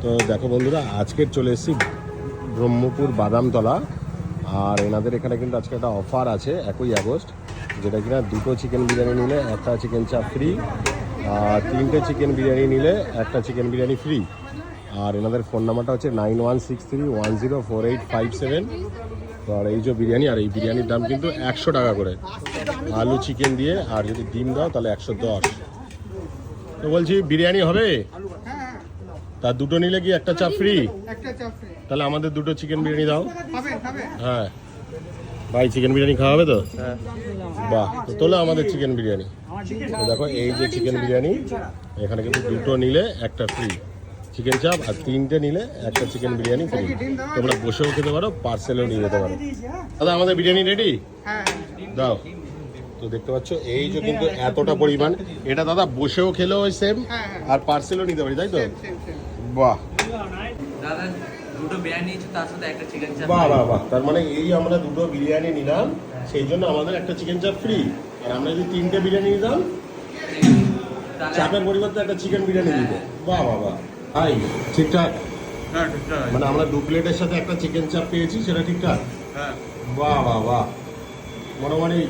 তো দেখো বন্ধুরা, আজকের চলে এসেছি ব্রহ্মপুর বাদামতলা। আর এনাদের এখানে কিন্তু আজকে একটা অফার আছে 1 আগস্ট, যেটা কিনা 2টো চিকেন বিরিয়ানি নিলে একটা চিকেন চাপ ফ্রি, আর 3টে চিকেন বিরিয়ানি নিলে একটা চিকেন বিরিয়ানি ফ্রি। আর এনাদের ফোন নাম্বারটা হচ্ছে 9163104857। তো আর এই যে বিরিয়ানি, আর এই বিরিয়ানির দাম কিন্তু 100 টাকা করে, আলু চিকেন দিয়ে। আর যদি ডিম দাও তাহলে 110। তো বলছি বিরিয়ানি হবে? তার 2টো নিলে কি একটা চাপ ফ্রি? তাহলে আমাদের 2টো চিকেন বিরিয়ানি দাও। হ্যাঁ ভাই, চিকেন বিরিয়ানি খাওয়া হবে তো? বাহ, তো তোলো আমাদের চিকেন বিরিয়ানি। তো দেখো এই যে চিকেন বিরিয়ানি, এখানে কিন্তু 2টো নিলে একটা ফ্রি চিকেন চাপ, আর 3টে নিলে একটা চিকেন বিরিয়ানি ফ্রি। তোমরা বসেও খেতে পারো, পার্সেলও নিয়ে যেতে পারো। দাদা আমাদের বিরিয়ানি রেডি? দাও। তো দেখতে পাচ্ছ এই যে কিন্তু এতটা পরিমাণ, এটা দাদা বসেও খেলেও সেম, আর পার্সেলও নিতে পারি, তাই তো? বাহ দাদা, দুটো বিরিয়ানি নিয়েছি, তার সাথে একটা চিকেন চাপ। বাহ বাহ বাহ, তার মানে এই আমরা 2টো বিরিয়ানি নিলাম, সেই জন্য আমাদের একটা চিকেন চাপ ফ্রি। আর আমরা যদি 3টে বিরিয়ানি নিতাম, চাপের পরিবর্তে একটা চিকেন বিরিয়ানি দিত। বাহ বাহ বাহ ভাই, ঠিকঠাক? হ্যাঁ ঠিকঠাক। মানে আমরা 2 প্লেটের সাথে একটা চিকেন চাপ পেয়েছি, সেটা ঠিকঠাক? হ্যাঁ বাহ বাহ বাহ, মোটামুটি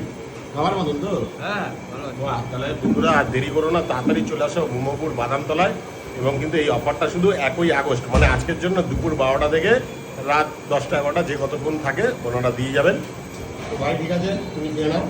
খাবার মতন তো। হ্যাঁ ভালো। বাহ, তাহলে বন্ধুরা আর দেরি করো না, তাড়াতাড়ি চলে আসো ব্রহ্মপুর বাদামতলায়। এবং কিন্তু এই অফারটা শুধু 1 আগস্ট, মানে আজকের জন্য দুপুর 12টা থেকে রাত 10টা 11টা, যে কতক্ষণ থাকে ওনারা দিয়ে যাবেন। তো ভাই ঠিক আছে, তুমি খেয়ে নাও।